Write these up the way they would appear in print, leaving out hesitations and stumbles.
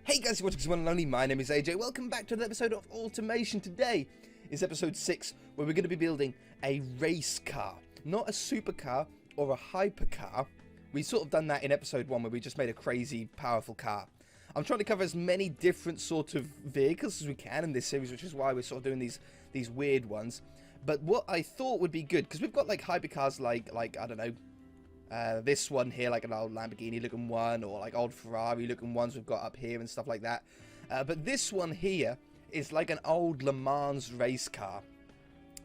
Hey guys, you're watching one and only. My name is AJ. Welcome back to another episode of Automation. Today is episode 6, where we're going to be building a race car. Not a supercar or a hypercar. We sort of done that in episode 1, where we just made a crazy, powerful car. I'm trying to cover as many different sort of vehicles as we can in this series, which is why we're sort of doing these weird ones. But what I thought would be good, because we've got like hypercars like I don't know, this one here, like an old Lamborghini looking one, or like old Ferrari looking ones we've got up here and stuff like that. But this one here is like an old Le Mans race car.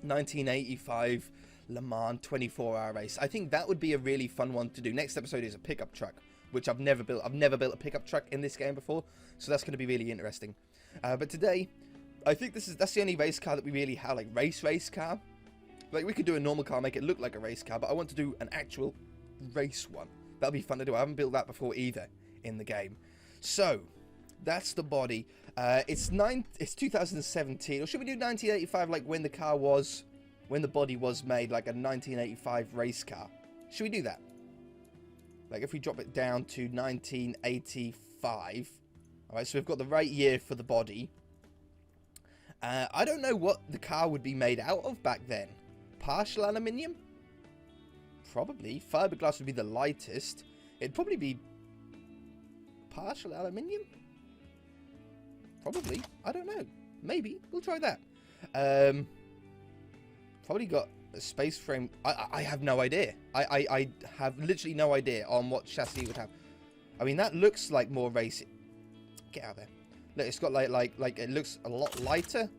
1985 Le Mans 24-hour race. I think that would be a really fun one to do. Next episode is a pickup truck, which I've never built. I've never built a pickup truck in this game before, so that's going to be really interesting. But today, I think that's the only race car that we really have, like race car. Like we could do a normal car, make it look like a race car, but I want to do an actual race one. That'll be fun to do. I haven't built that before either in the game. So that's the body. It's 2017, or should we do 1985, like when the body was made, like a 1985 race car? Should we do that? Like if we drop it down to 1985. Alright, so we've got the right year for the body. I don't know what the car would be made out of back then. Partial aluminium? Probably. Fiberglass would be the lightest. It'd probably be partial aluminium? Probably. I don't know. Maybe. We'll try that. Probably got a space frame. I have no idea. I have literally no idea on what chassis it would have. I mean, that looks like more racing. Get out of there. Look, it's got like it looks a lot lighter.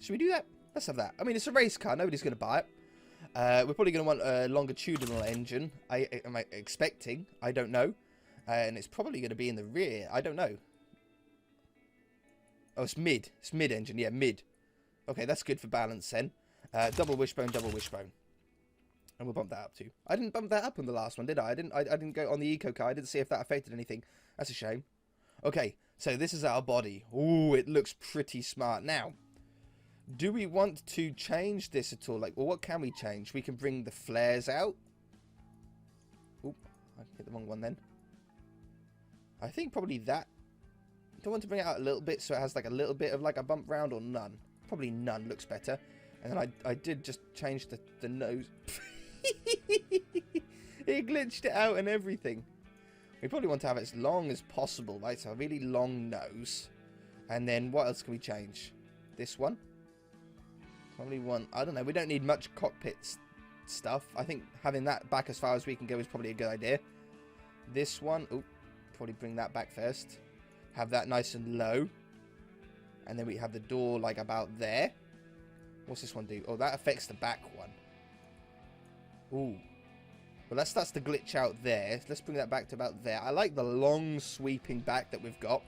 Should we do that? Let's have that. I mean, it's a race car. Nobody's going to buy it. We're probably going to want a longitudinal engine. Am I expecting? I don't know. And it's probably going to be in the rear. I don't know. Oh, it's mid. It's mid engine. Yeah, mid. Okay, that's good for balance then. Double wishbone, double wishbone. And we'll bump that up too. I didn't bump that up on the last one, did I? I didn't go on the eco car. I didn't see if that affected anything. That's a shame. Okay, so this is our body. Ooh, it looks pretty smart. Now, do we want to change this at all? Like, well, what can we change? We can bring the flares out. Oop, I hit the wrong one then. I think probably that. Do I want to bring it out a little bit so it has like a little bit of like a bump round, or none? Probably none looks better. And then I did just change the nose. It glitched it out and everything. We probably want to have it as long as possible, right? So a really long nose. And then what else can we change? This one. Probably one. I don't know. We don't need much cockpit stuff. I think having that back as far as we can go is probably a good idea. This one. Oh, probably bring that back first. Have that nice and low. And then we have the door like about there. What's this one do? Oh, that affects the back one. Ooh. Well, that starts to glitch out there. Let's bring that back to about there. I like the long sweeping back that we've got.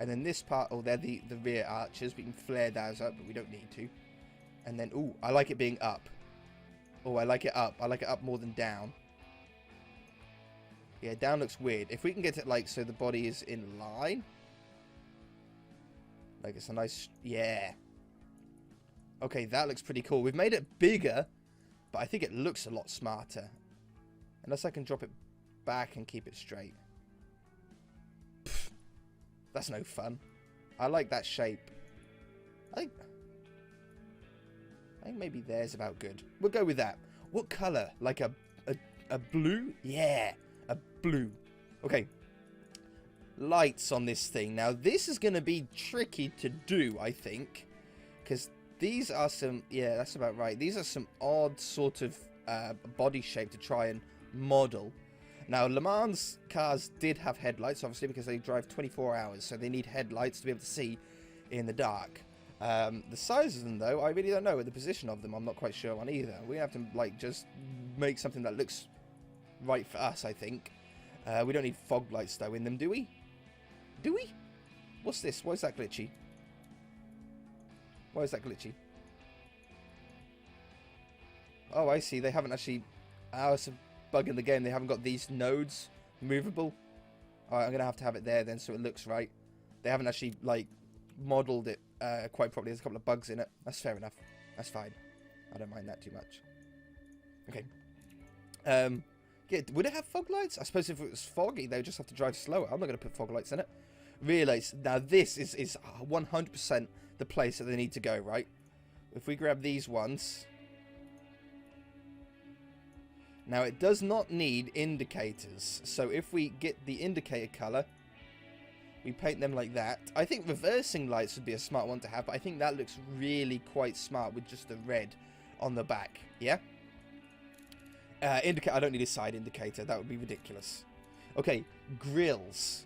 And then this part, oh, they're the rear arches. We can flare those up, but we don't need to. And then, ooh, I like it being up. Oh, I like it up. I like it up more than down. Yeah, down looks weird. If we can get it, like, so the body is in line. Like, it's a nice, yeah. Okay, that looks pretty cool. We've made it bigger, but I think it looks a lot smarter. Unless I can drop it back and keep it straight. Pfft, that's no fun. I like that shape. I think maybe there's about good. We'll go with that. What color? Like a blue? Yeah, a blue. Okay. Lights on this thing. Now, this is going to be tricky to do, I think. Because these are some... Yeah, that's about right. These are some odd sort of body shape to try and model. Now, Le Mans cars did have headlights, obviously, because they drive 24 hours. So they need headlights to be able to see in the dark. The size of them, though, I really don't know. The position of them, I'm not quite sure on either. We have to, like, just make something that looks right for us, I think. We don't need fog lights, though, in them, do we? Do we? What's this? Why is that glitchy? Why is that glitchy? Oh, I see. They haven't actually... Oh, it's a bug in the game. They haven't got these nodes movable. Alright, I'm going to have it there then so it looks right. They haven't actually, like, modeled it quite properly. There's a couple of bugs in it. That's fair enough. That's fine. I don't mind that too much. Okay. Yeah, would it have fog lights? I suppose if it was foggy, they would just have to drive slower. I'm not going to put fog lights in it. Realise, now this is 100% the place that they need to go, right? If we grab these ones... Now, it does not need indicators. So if we get the indicator colour, we paint them like that. I think reversing lights would be a smart one to have, but I think that looks really quite smart with just the red on the back. Yeah? I don't need a side indicator. That would be ridiculous. Okay, grills.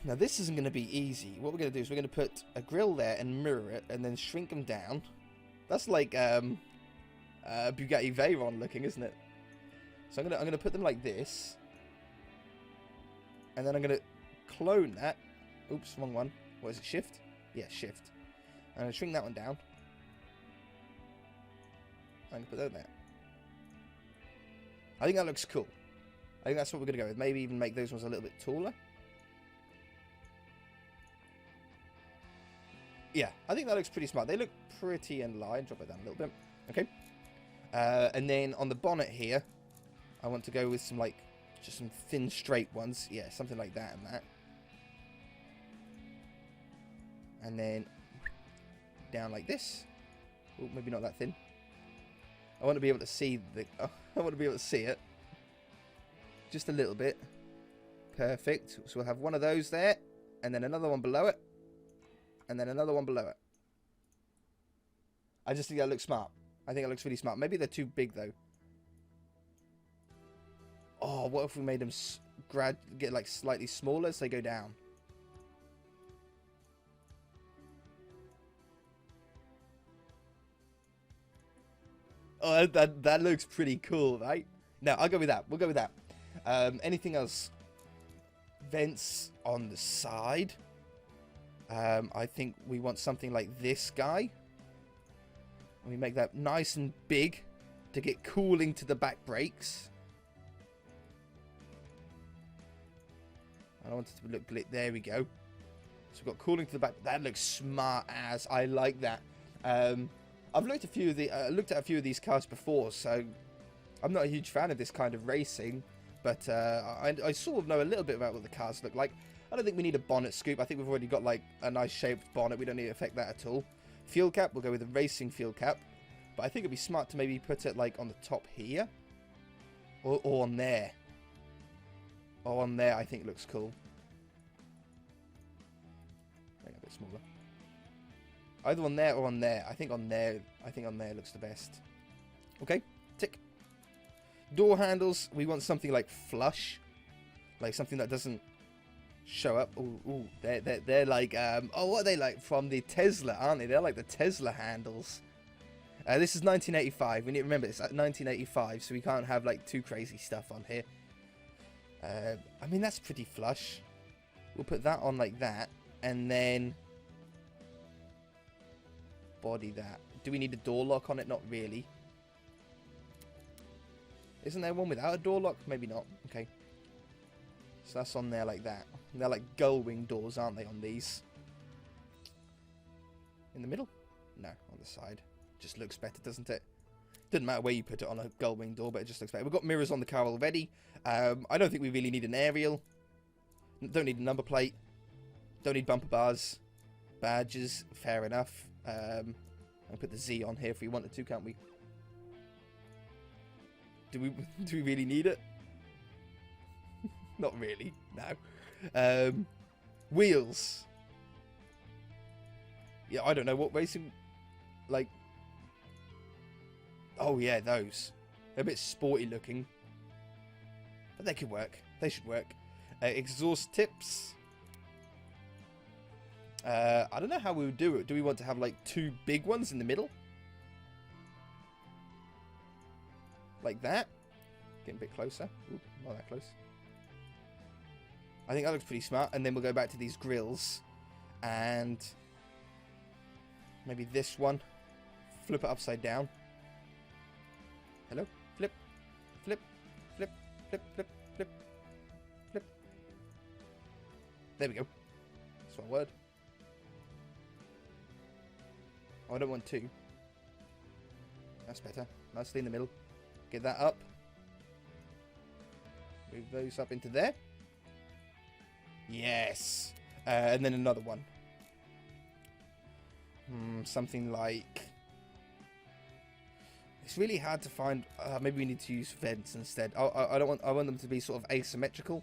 Now, this isn't going to be easy. What we're going to do is we're going to put a grill there and mirror it and then shrink them down. That's like Bugatti Veyron looking, isn't it? So I'm gonna put them like this, and then I'm gonna clone that. Oops, wrong one. What is it? Shift? Yeah, shift. I'm gonna shrink that one down. I'm gonna put that there. I think that looks cool. I think that's what we're gonna go with. Maybe even make those ones a little bit taller. Yeah, I think that looks pretty smart. They look pretty in line. Drop it down a little bit. Okay. And then on the bonnet here, I want to go with some, like, just some thin, straight ones. Yeah, something like that and that. And then down like this. Oh, maybe not that thin. I want to be able to see the... Oh, I want to be able to see it. Just a little bit. Perfect. So we'll have one of those there. And then another one below it. And then another one below it. I just think that looks smart. I think it looks really smart. Maybe they're too big, though. Oh, what if we made them get like slightly smaller as they go down? Oh, that looks pretty cool, right? No, I'll go with that. We'll go with that. Anything else? Vents on the side. I think we want something like this guy. We make that nice and big to get cooling to the back brakes. I don't want it to look lit. There we go. So we've got cooling to the back. That looks smart as. I like that. I've looked at a few of these cars before, so I'm not a huge fan of this kind of racing, but I sort of know a little bit about what the cars look like. I don't think we need a bonnet scoop. I think we've already got like a nice shaped bonnet. We don't need to affect that at all. Fuel cap, we'll go with a racing fuel cap, but I think it'd be smart to maybe put it like on the top here, or on there. Or on there, I think looks cool. Make it a bit smaller. Either on there or on there. I think on there looks the best. Okay, tick. Door handles, we want something like flush, like something that doesn't show up. Ooh, they're like oh, what are they like from the Tesla, aren't they? They're like the Tesla handles. This is 1985. We need to remember it's 1985, so we can't have like too crazy stuff on here. I mean, that's pretty flush. We'll put that on like that, and then body that. Do we need a door lock on it? Not really. Isn't there one without a door lock? Maybe not. Okay. So that's on there like that. They're like gull wing doors, aren't they, on these? In the middle? No, on the side. Just looks better, doesn't it? Doesn't matter where you put it on a gull wing door, but it just looks better. We've got mirrors on the car already. I don't think we really need an aerial. Don't need a number plate. Don't need bumper bars. Badges, fair enough. I'll put the Z on here if we wanted to, can't we? Do we really need it? Not really, no. Wheels. Yeah, I don't know what racing... Like... Oh yeah, those. They're a bit sporty looking. But they could work. They should work. Exhaust tips. I don't know how we would do it. Do we want to have like two big ones in the middle? Like that? Getting a bit closer. Ooh, not that close. I think that looks pretty smart. And then we'll go back to these grills. And maybe this one. Flip it upside down. Hello? Flip. Flip. Flip. Flip. Flip. Flip. Flip. There we go. That's one word. Oh, I don't want two. That's better. Nicely in the middle. Get that up. Move those up into there. Yes. And then another one. Something like... It's really hard to find. Maybe we need to use vents instead. I don't want. I want them to be sort of asymmetrical.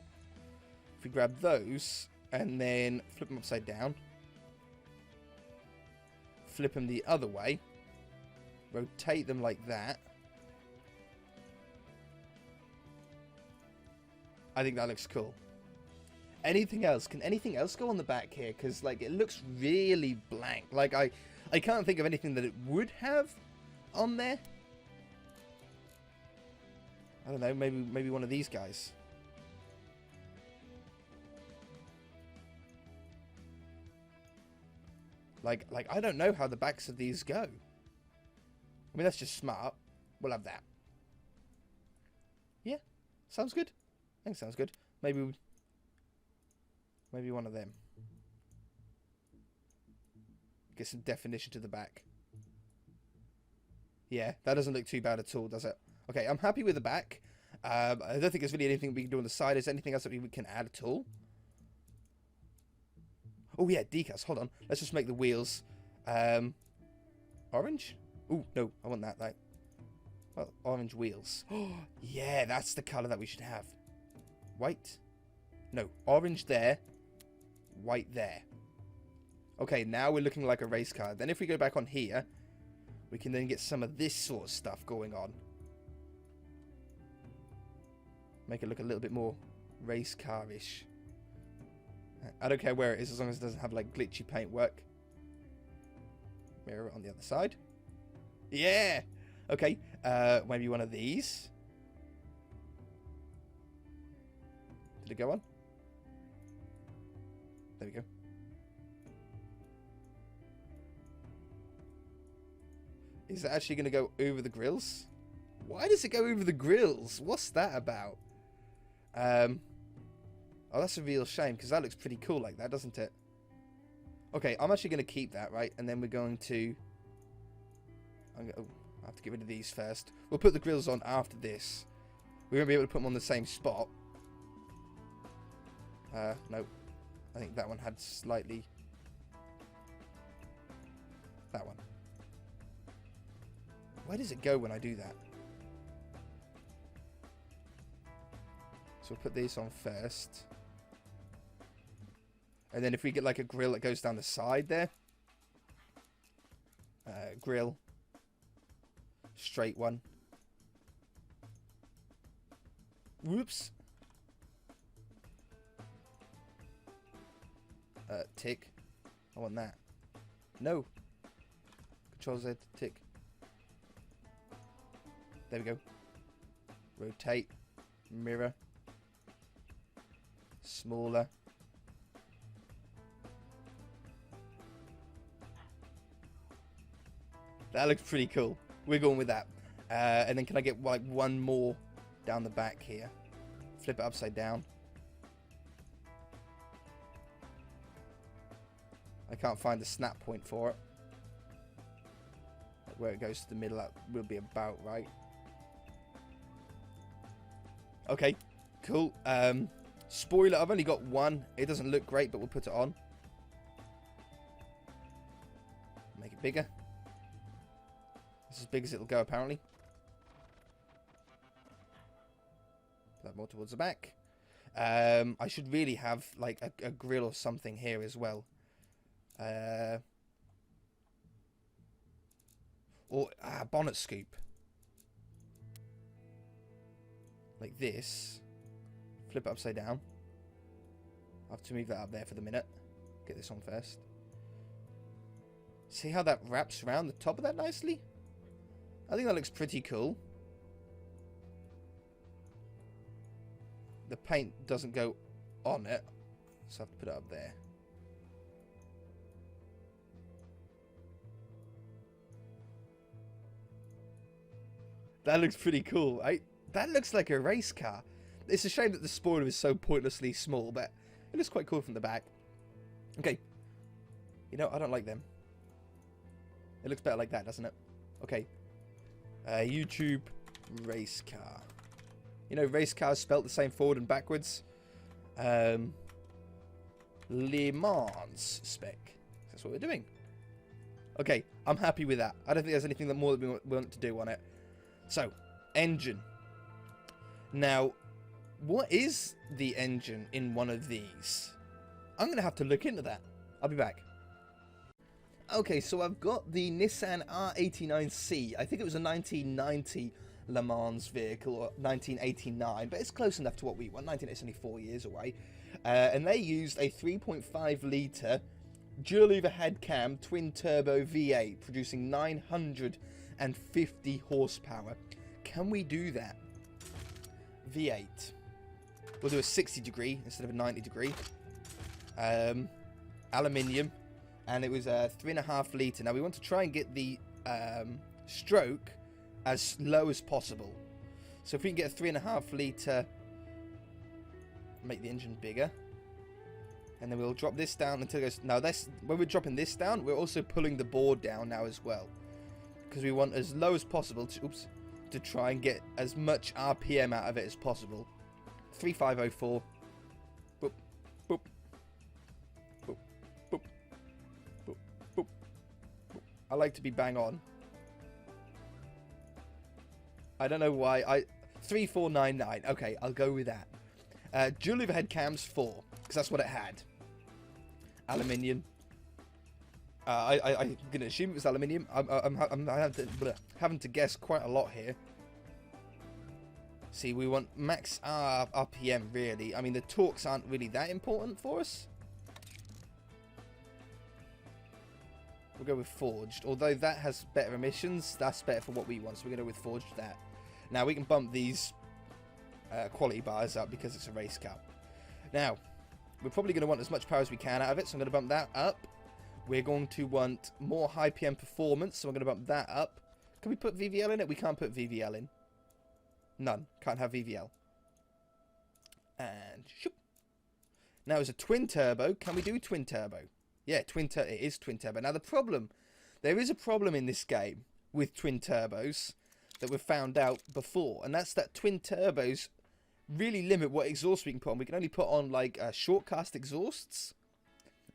If we grab those and then flip them upside down, flip them the other way, rotate them like that. I think that looks cool. Anything else? Can anything else go on the back here? Because like it looks really blank. Like I can't think of anything that it would have on there. I don't know, maybe one of these guys. Like I don't know how the backs of these go. I mean, that's just smart. We'll have that. Yeah, sounds good. I think sounds good. Maybe one of them. Get some definition to the back. Yeah, that doesn't look too bad at all, does it? Okay, I'm happy with the back. I don't think there's really anything we can do on the side. Is there anything else that we can add at all? Oh, yeah, decals. Hold on. Let's just make the wheels orange. Oh, no, I want that. Well, orange wheels. Oh, yeah, that's the colour that we should have. White? No, orange there. White there. Okay, now we're looking like a race car. Then if we go back on here, we can then get some of this sort of stuff going on. Make it look a little bit more race car-ish. I don't care where it is as long as it doesn't have like glitchy paintwork. Mirror on the other side. Yeah! Okay, maybe one of these. Did it go on? There we go. Is it actually going to go over the grills? Why does it go over the grills? What's that about? Oh, that's a real shame, because that looks pretty cool like that, doesn't it? Okay, I'm actually going to keep that, right? And then we're going to... I have to get rid of these first. We'll put the grills on after this. We won't be able to put them on the same spot. No. I think that one had slightly... That one. Where does it go when I do that? So we'll put these on first. And then if we get like a grill that goes down the side there. Grill. Straight one. Whoops. Tick. I want that. No. Control Z, tick. There we go. Rotate. Mirror. Smaller. That looks pretty cool. We're going with that. And then can I get like one more down the back here? Flip it upside down. I can't find the snap point for it. Like where it goes to the middle, that will be about right. Okay, cool. Spoiler, I've only got one. It doesn't look great, but we'll put it on. Make it bigger. It's as big as it'll go, apparently. Put that more towards the back. I should really have like a grill or something here as well. Or bonnet scoop. Like this. Flip it upside down. I have to move that up there for the minute. Get this on first. See how that wraps around the top of that nicely? I think that looks pretty cool. The paint doesn't go on it, so I have to put it up there. That looks pretty cool, right? That looks like a race car. It's a shame that the spoiler is so pointlessly small, but it looks quite cool from the back. Okay. You know, I don't like them. It looks better like that, doesn't it? Okay. YouTube race car. You know, race cars spelt the same forward and backwards. Le Mans spec. That's what we're doing. Okay, I'm happy with that. I don't think there's anything that more that we want to do on it. So, engine. Now, what is the engine in one of these? I'm going to have to look into that. I'll be back. Okay, so I've got the Nissan R89C. I think it was a 1990 Le Mans vehicle, or 1989, but it's close enough to what we want. 19, it's only 4 years away. And they used a 3.5 litre dual overhead cam twin turbo V8, producing 950 horsepower. Can we do that? V8. We'll do a 60 degree instead of a 90 degree. Aluminium. And it was a 3.5 litre. Now we want to try and get the stroke as low as possible. So if we can get a 3.5 litre, make the engine bigger. And then we'll drop this down until it goes... Now, when we're dropping this down, we're also pulling the board down now as well. Because we want as low as possible to try and get as much RPM out of it as possible. 3504. Boop, boop, boop, boop, boop, boop, boop. I like to be bang on. I don't know why. 3499. Okay, I'll go with that. Dual overhead cams 4. Because that's what it had. Aluminium. I'm going to assume it was aluminium. I'm having to guess quite a lot here. See, we want max RPM, really. I mean, the torques aren't really that important for us. We'll go with forged. Although that has better emissions, that's better for what we want. So we're going to go with forged that. Now, we can bump these quality bars up because it's a race car. Now, we're probably going to want as much power as we can out of it, so I'm going to bump that up. We're going to want more high PM performance, so I'm going to bump that up. Can we put VVL in it? We can't put VVL in. None. Can't have VVL. And shoop. Now, as a twin turbo, can we do twin turbo? Yeah, it is twin turbo. Now, there is a problem in this game with twin turbos that we've found out before, and that's that twin turbos really limit what exhaust we can put on. We can only put on like short cast exhausts,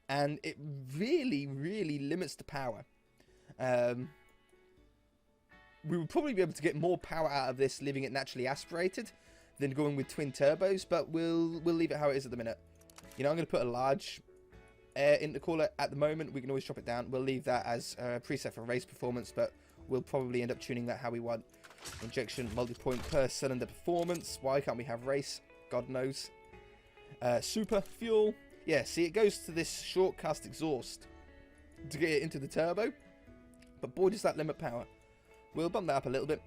and it really limits the power. We would probably be able to get more power out of this leaving it naturally aspirated than going with twin turbos, but we'll leave it how it is at the minute. You know, I'm going to put a large air intercooler at the moment. We can always drop it down. We'll leave that as a preset for race performance, but we'll probably end up tuning that how we want. Injection, multi-point per cylinder performance. Why can't we have race? God knows. Super fuel. Yeah, see, it goes to this short cast exhaust to get it into the turbo. But boy, does that limit power. We'll bump that up a little bit.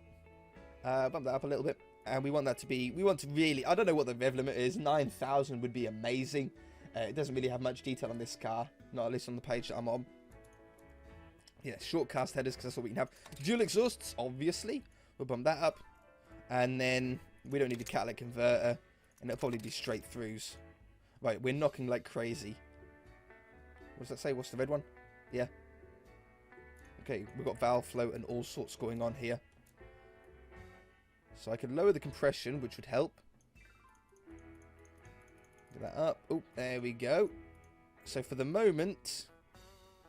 And we want that to be... We want to really... I don't know what the rev limit is. 9,000 would be amazing. It doesn't really have much detail on this car. Not at least on the page that I'm on. Yeah, short cast headers, because that's what we can have. Dual exhausts, obviously. We'll bump that up. And then we don't need a catalytic converter. And it'll probably be straight throughs. Right, we're knocking like crazy. What does that say? What's the red one? Yeah. Okay, we've got valve flow and all sorts going on here. So I could lower the compression, which would help. Get that up. Oh, there we go. So for the moment,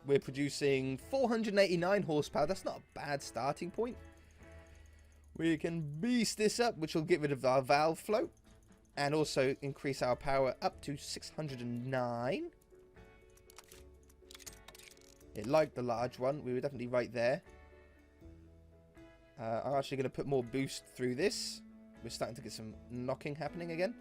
we're producing 489 horsepower. That's not a bad starting point. We can beast this up, which will get rid of our valve flow. And also increase our power up to 609. It liked the large one. We were definitely right there. I'm actually going to put more boost through this. We're starting to get some knocking happening again.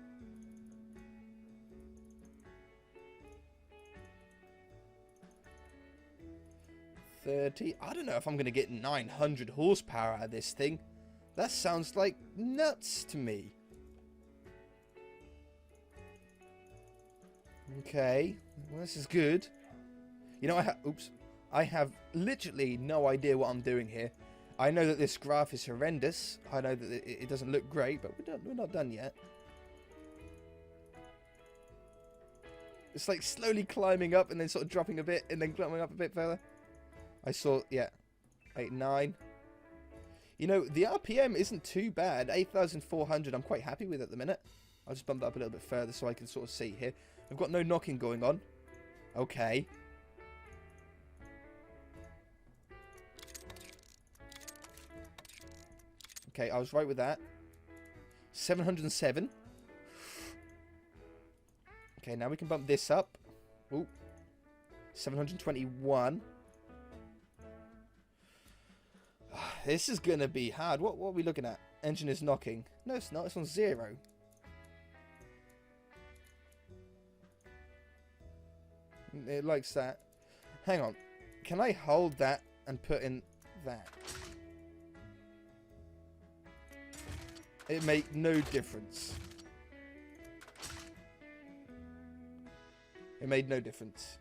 I don't know if I'm going to get 900 horsepower out of this thing. That sounds like nuts to me. Okay, well, this is good. You know, I have literally no idea what I'm doing here. I know that this graph is horrendous. I know that it doesn't look great, but we're not done yet. It's like slowly climbing up and then sort of dropping a bit and then climbing up a bit further. I saw, yeah, 8, 9. You know, the RPM isn't too bad. 8,400 I'm quite happy with at the minute. I'll just bump it up a little bit further so I can sort of see here. I've got no knocking going on. Okay. Okay, I was right with that. 707. Okay, now we can bump this up. Ooh. 721. This is going to be hard. What are we looking at? Engine is knocking. No, it's not. It's on 0. It likes that. Hang on. Can I hold that and put in that? It made no difference. It made no difference.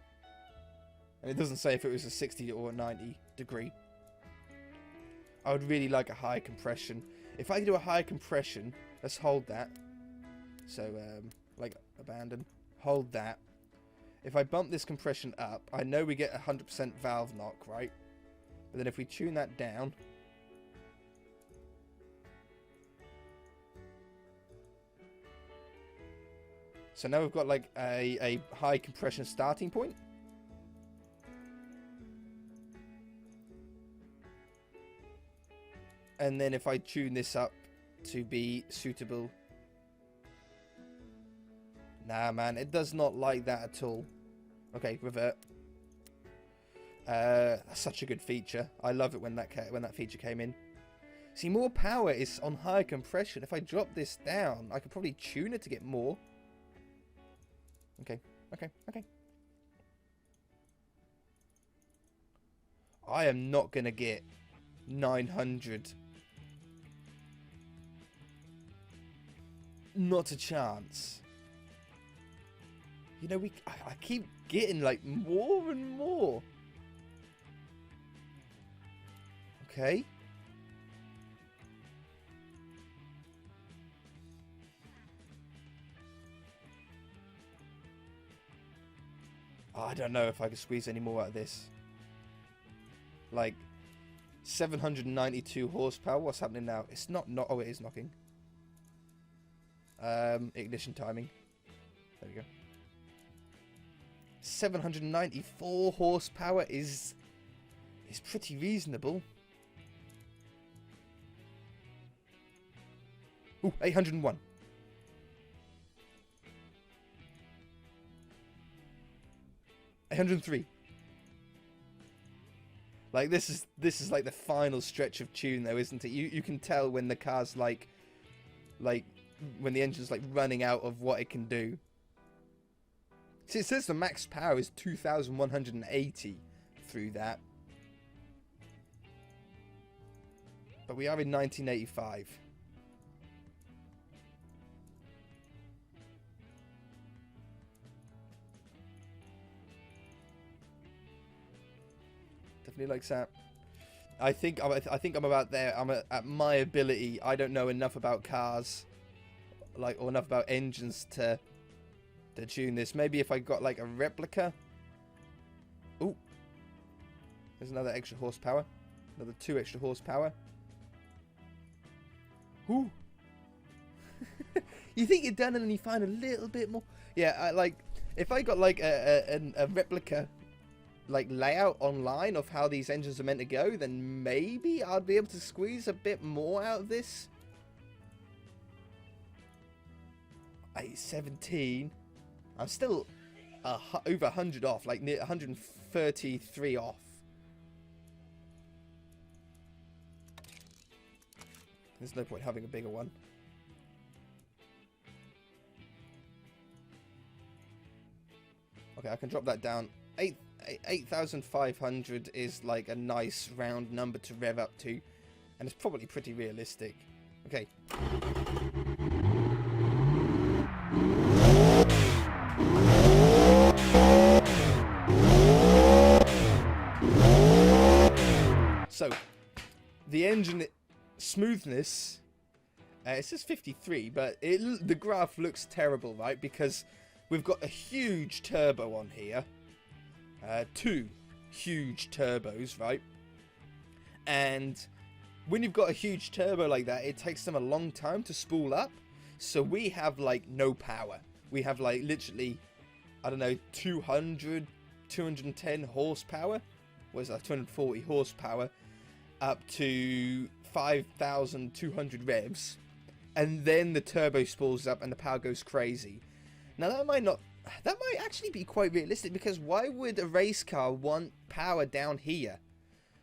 And it doesn't say if it was a 60 or a 90 degree. I would really like a high compression. If I can do a high compression, let's hold that. So, like, abandon. Hold that. If I bump this compression up, I know we get 100% valve knock, right? But then if we tune that down... So now we've got like a high compression starting point. And then if I tune this up to be suitable... Nah, man, it does not like that at all. Okay, revert. That's such a good feature. I love it when that feature came in. See, more power is on high compression. If I drop this down, I could probably tune it to get more. Okay, okay, okay. I am not going to get 900. Not a chance. You know, I keep getting like more and more. Okay. I don't know if I can squeeze any more out of this. Like 792 horsepower. What's happening now? It's not. Oh, it is knocking. Ignition timing. There we go. 794 horsepower is pretty reasonable. Ooh, 801. $103. Like this is like the final stretch of tune though, isn't it? You can tell when the car's like when the engine's like running out of what it can do. See, it says the max power is 2,180 through that. But we are in 1985. Definitely likes that. I think I'm about there. I'm at my ability. I don't know enough about cars, or enough about engines to tune this. Maybe if I got like a replica. Ooh, there's another extra horsepower. Another 2 extra horsepower. Ooh. You think you're done and then you find a little bit more. Yeah, like if I got like a replica like layout online of how these engines are meant to go, then maybe I'd be able to squeeze a bit more out of this. 817. I'm still over 100 off, like near 133 off. There's no point having a bigger one. Okay, I can drop that down. 8,500 is like a nice round number to rev up to, and it's probably pretty realistic. Okay. So, the engine smoothness, it says 53, but the graph looks terrible, right? Because we've got a huge turbo on here. 2 huge turbos, right? And when you've got a huge turbo like that, it takes them a long time to spool up. So we have like no power. We have like literally, I don't know, 210 horsepower. What is that? 240 horsepower up to 5,200 revs. And then the turbo spools up and the power goes crazy. Now that might actually be quite realistic, because why would a race car want power down here?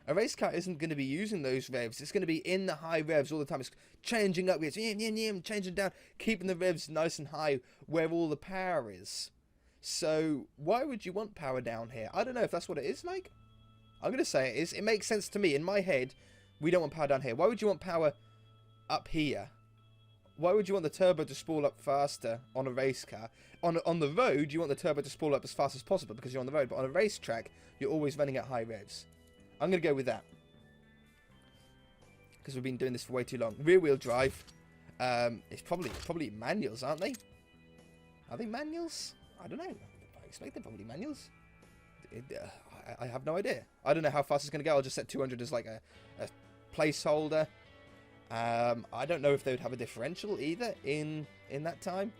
A race car isn't going to be using those revs. It's going to be in the high revs all the time. It's changing up, it's changing down, keeping the revs nice and high where all the power is. So why would you want power down here? I don't know if that's what it is like. I'm going to say it is. It makes sense to me. In my head, we don't want power down here. Why would you want power up here? Why would you want the turbo to spool up faster on a race car? On the road, you want the turbo to spool up as fast as possible because you're on the road. But on a racetrack, you're always running at high revs. I'm going to go with that, because we've been doing this for way too long. Rear-wheel drive. It's probably manuals, aren't they? Are they manuals? I don't know. I expect they're probably manuals. I have no idea. I don't know how fast it's going to go. I'll just set 200 as like a placeholder. I don't know if they would have a differential either in that time.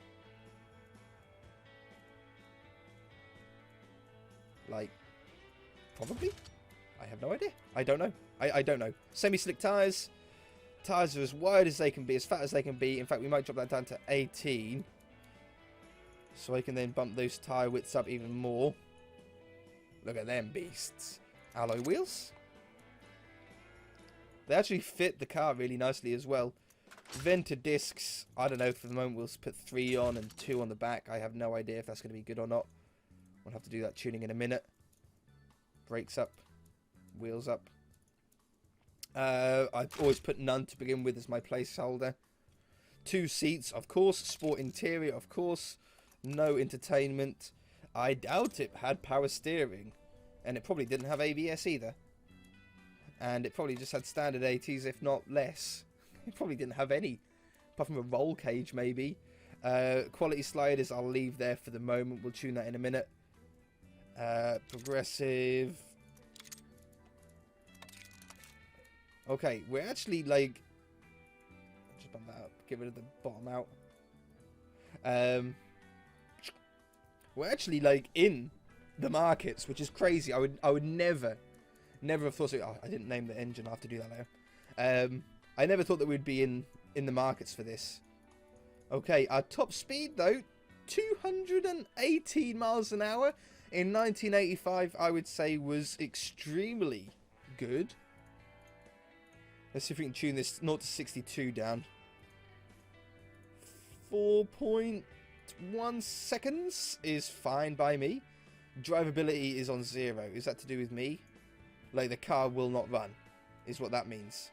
Like, probably? I have no idea. I don't know. I don't know. Semi-slick tyres. Tyres are as wide as they can be, as fat as they can be. In fact, we might drop that down to 18. So I can then bump those tyre widths up even more. Look at them beasts. Alloy wheels. They actually fit the car really nicely as well. Vented discs. I don't know. For the moment, we'll put 3 on and 2 on the back. I have no idea if that's going to be good or not. We'll have to do that tuning in a minute. Brakes up. Wheels up. I've always put none to begin with as my placeholder. 2 seats, of course. Sport interior, of course. No entertainment. I doubt it had power steering. And it probably didn't have ABS either. And it probably just had standard ATs, if not less. It probably didn't have any. Apart from a roll cage, maybe. Quality sliders, I'll leave there for the moment. We'll tune that in a minute. Progressive. Okay, we're actually like... just bump that up. Get rid of the bottom out. We're actually like in the markets, which is crazy. I would never have thought so. Oh, I didn't name the engine. I'll have to do that later. I never thought that we'd be in the markets for this. Okay, our top speed though, 218 miles an hour in 1985. I would say was extremely good. Let's see if we can tune this 0 to 62 down. 4.1 seconds is fine by me. Drivability is on 0. Is that to do with me? Like, the car will not run, is what that means.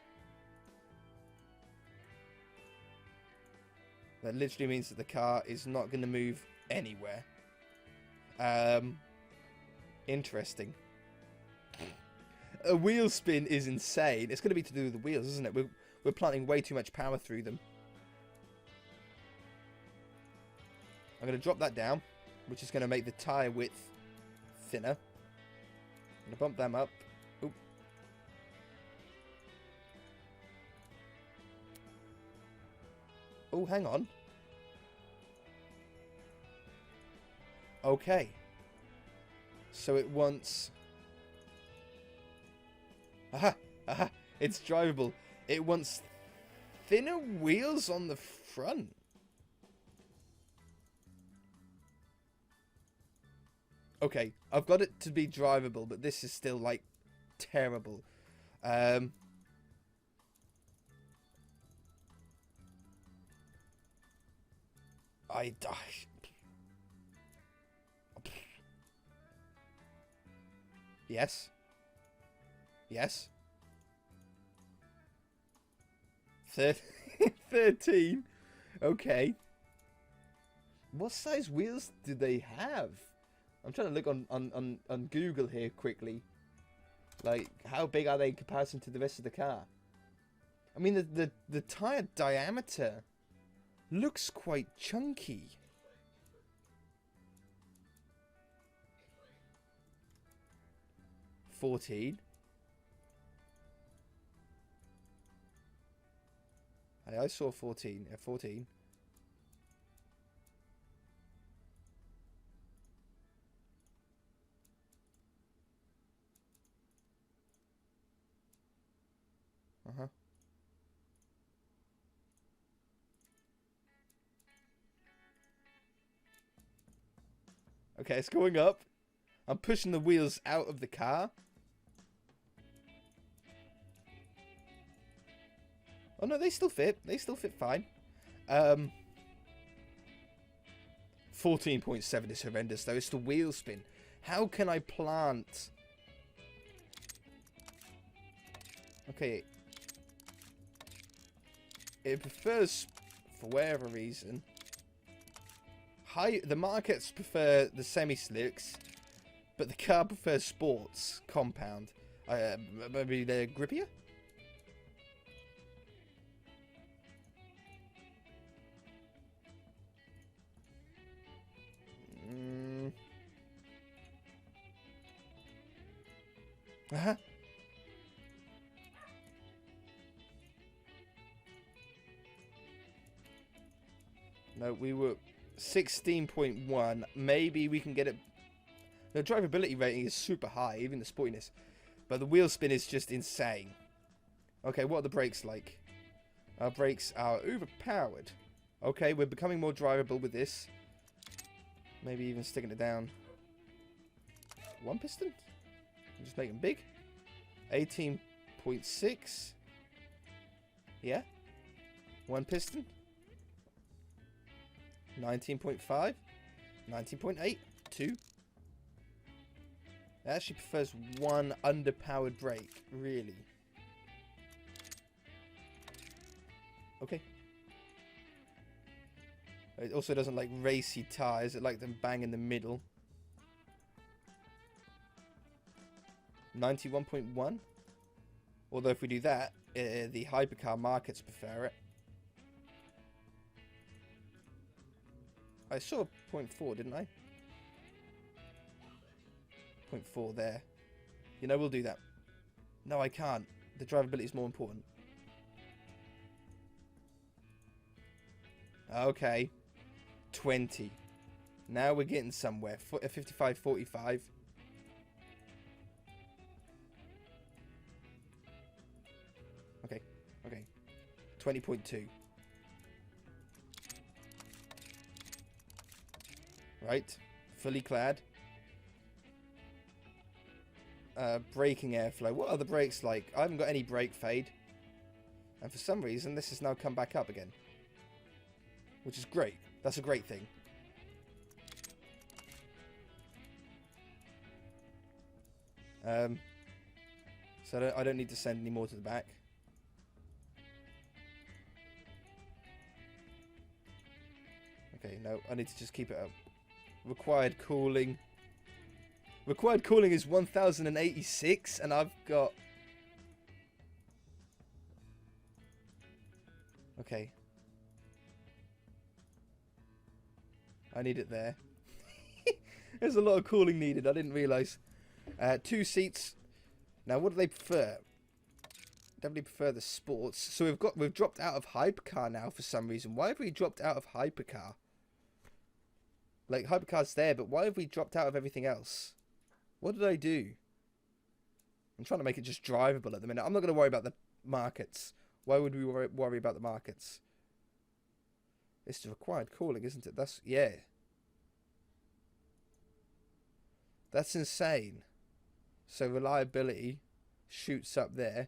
That literally means that the car is not going to move anywhere. Interesting. A wheel spin is insane. It's going to be to do with the wheels, isn't it? We're planting way too much power through them. I'm going to drop that down, which is going to make the tyre width thinner. I'm going to bump them up. Oop. Oh, hang on. Okay. So it wants... Aha! Aha! It's drivable. It wants thinner wheels on the front. Okay, I've got it to be drivable, but this is still, like, terrible. Yes. Yes. 13. Okay. What size wheels do they have? I'm trying to look on Google here quickly. Like, how big are they in comparison to the rest of the car? I mean, the tire diameter looks quite chunky. $14. I saw 14. 14. Uh-huh. Okay, it's going up. I'm pushing the wheels out of the car. Oh no, they still fit. They still fit fine. 14.7 is horrendous though. It's the wheel spin. How can I plant? Okay. It prefers, for whatever reason, the markets prefer the semi-slicks, but the car prefers sports compound. Maybe they're grippier? Uh-huh. No, we were 16.1. Maybe we can get it. The drivability rating is super high, even the sportiness. But the wheel spin is just insane. Okay, what are the brakes like? Our brakes are overpowered. Okay, we're becoming more drivable with this. Maybe even sticking it down. One piston? Just make them big. 18.6. Yeah. One piston. 19.5. 19.8. 2. It actually prefers one underpowered brake, really. Okay. It also doesn't like racy tires. It like them bang in the middle. 91.1. Although if we do that, the hypercar markets prefer it. I saw 0.4, didn't I? 0.4 there. You know, we'll do that. No, I can't. The drivability is more important. Okay. 20. Now we're getting somewhere. 55, 45. Okay. Okay. 20.2. Right. Fully clad. Braking airflow. What are the brakes like? I haven't got any brake fade. And for some reason, this has now come back up again. Which is great. That's a great thing. So I don't need to send any more to the back. Okay, no, I need to just keep it up. Required cooling. Required cooling is 1086, and I've got... Okay. I need it there. There's a lot of cooling needed, I didn't realise. 2 seats. Now, what do they prefer? Definitely prefer the sports. So we've dropped out of hypercar now for some reason. Why have we dropped out of hypercar? Like, hypercar's there, but why have we dropped out of everything else? What did I do? I'm trying to make it just drivable at the minute. I'm not going to worry about the markets. Why would we worry about the markets? It's required cooling, isn't it? That's... Yeah. That's insane. So reliability shoots up there.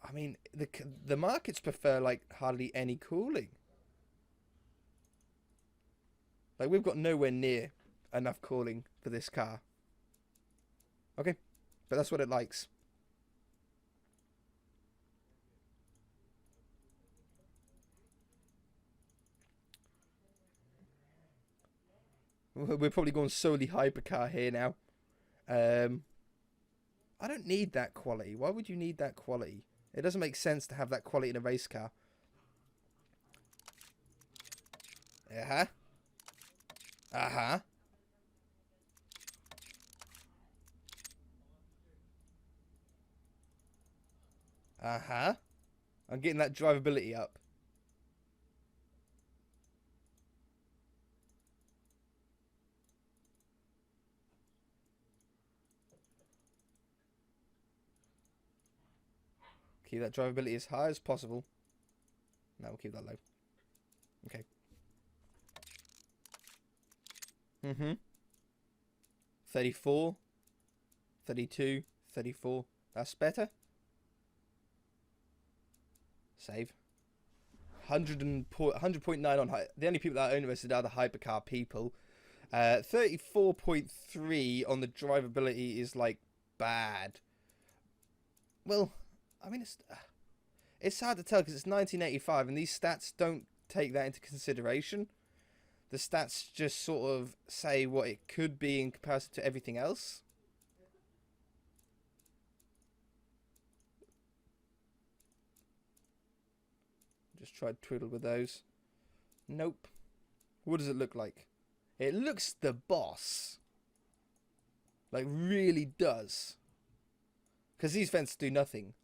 I mean, the markets prefer, like, hardly any cooling. Like, we've got nowhere near enough cooling for this car. Okay, but that's what it likes. We're probably going solely hypercar here now. I don't need that quality. Why would you need that quality? It doesn't make sense to have that quality in a race car. Uh-huh. Uh-huh. Uh-huh. I'm getting that drivability up. Keep that drivability as high as possible. No, we'll keep that low. Okay. 34. 32. 34. That's better. Save. 100.9 on height. The only people that are interested are the hypercar people. 34.3 on the drivability is like bad. Well, I mean it's hard to tell because it's 1985 and these stats don't take that into consideration. The stats just sort of say what it could be in comparison to everything else. Just tried to twiddle with those. Nope. What does it look like? It looks the boss. Like, really does. Because these vents do nothing.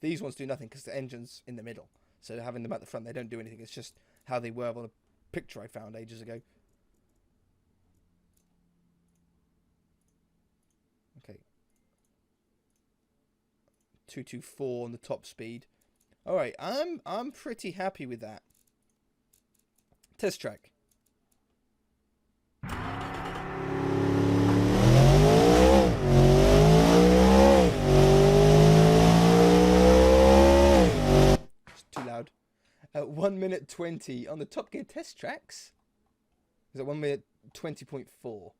These ones do nothing because the engine's in the middle. So having them at the front, they don't do anything. It's just how they were on a picture I found ages ago. Okay. 224 on the top speed. Alright, I'm pretty happy with that. Test track. It's too loud. 1 minute 20 on the Top Gear test tracks. Is that 1 minute 20.4?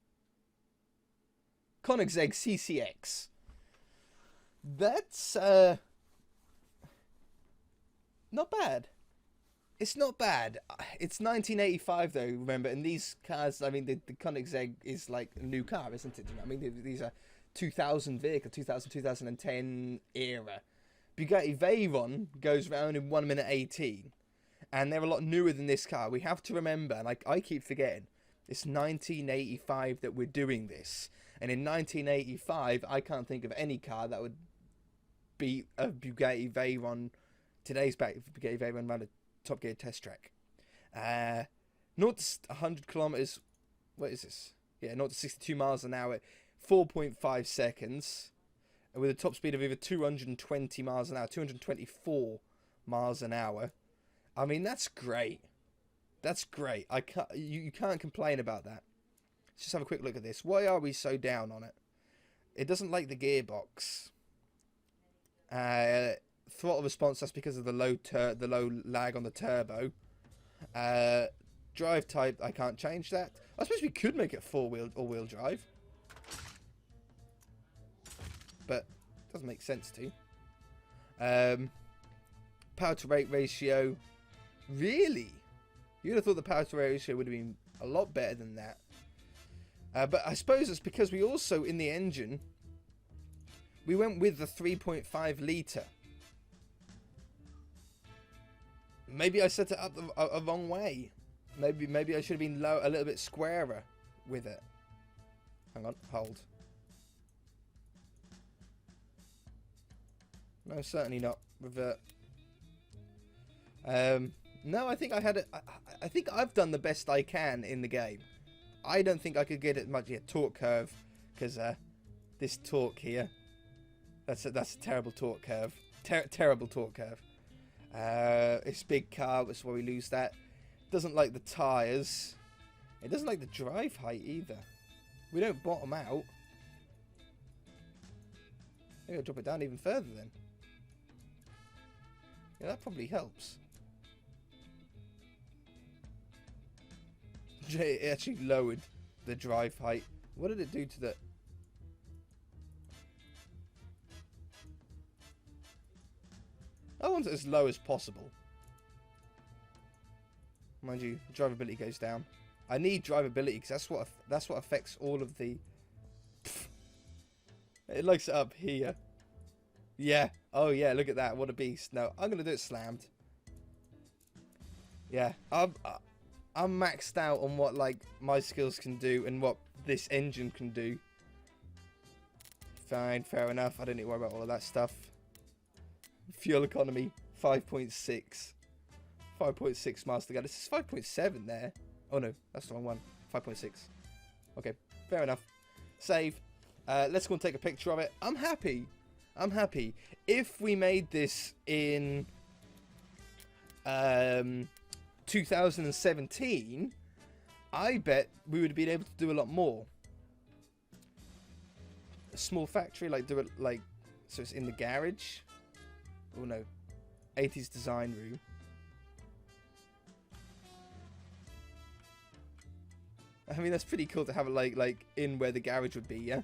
Koenigsegg CCX. That's not bad. It's not bad. It's 1985 though, remember, and these cars, I mean, the Koenigsegg is like a new car, isn't it? I mean, these are 2000 vehicle, 2010 era. Bugatti Veyron goes round in 1 minute 18, and they're a lot newer than this car. We have to remember, and I keep forgetting, it's 1985 that we're doing this, and in 1985, I can't think of any car that would beat a Bugatti Veyron. Today's Bugatti Veyron around a Top Gear test track. 0 to 100 kilometers. What is this? Yeah, 0 to 62 miles an hour, 4.5 seconds, with a top speed of either 220 miles an hour, 224 miles an hour. I mean, that's great. That's great. You can't complain about that. Let's just have a quick look at this. Why are we so down on it? It doesn't like the gearbox. Throttle response, that's because of the low lag on the turbo. Drive type, I can't change that. I suppose we could make it all-wheel drive, but it doesn't make sense to. Power to weight ratio, really? You would have thought the power to weight ratio would have been a lot better than that. But I suppose it's because we also, in the engine, we went with the 3.5 litre. Maybe I set it up a wrong way. Maybe I should have been a little bit squarer with it. Hang on, hold. No, certainly not. Revert. No, I think I had it. I think I've done the best I can in the game. I don't think I could get it much. Yeah, torque curve, because this torque here. That's a terrible torque curve. Terrible torque curve. It's a big car, that's why we lose that. Doesn't like the tyres. It doesn't like the drive height either. We don't bottom out. Maybe I'll drop it down even further then. Yeah, that probably helps. It actually lowered the drive height. What did it do to the... I want it as low as possible. Mind you, drivability goes down. I need drivability because that's what affects all of the... It likes it up here. Yeah. Oh yeah, look at that. What a beast. No, I'm going to do it slammed. Yeah. I'm maxed out on what like my skills can do and what this engine can do. Fine, fair enough. I don't need to worry about all of that stuff. Fuel economy 5.6. 5.6 miles to go. This is 5.7 there. Oh no, that's the wrong one. 5.6. Okay, fair enough. Save. Let's go and take a picture of it. I'm happy. I'm happy. If we made this in 2017, I bet we would have been able to do a lot more. A small factory, like do it like so it's in the garage. Oh no, 80s design room. I mean, that's pretty cool to have it like in where the garage would be, yeah?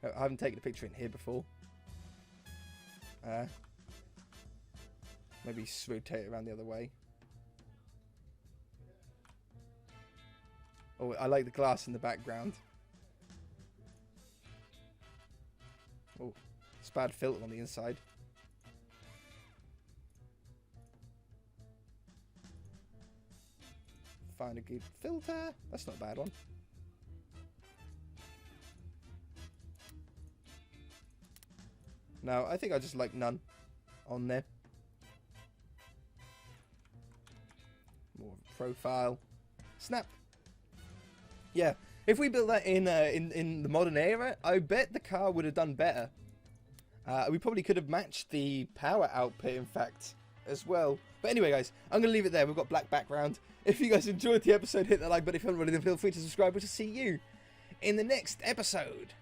I haven't taken a picture in here before. Maybe rotate it around the other way. Oh, I like the glass in the background. Oh, it's bad filter on the inside. Find a good filter. That's not a bad one. No, I think I just like none on there. More of a profile. Snap. Yeah, if we built that in the modern era, I bet the car would have done better. We probably could have matched the power output, in fact, as well. But anyway, guys, I'm going to leave it there. We've got black background. If you guys enjoyed the episode, hit that like button. If you haven't already, then feel free to subscribe. We'll see you in the next episode.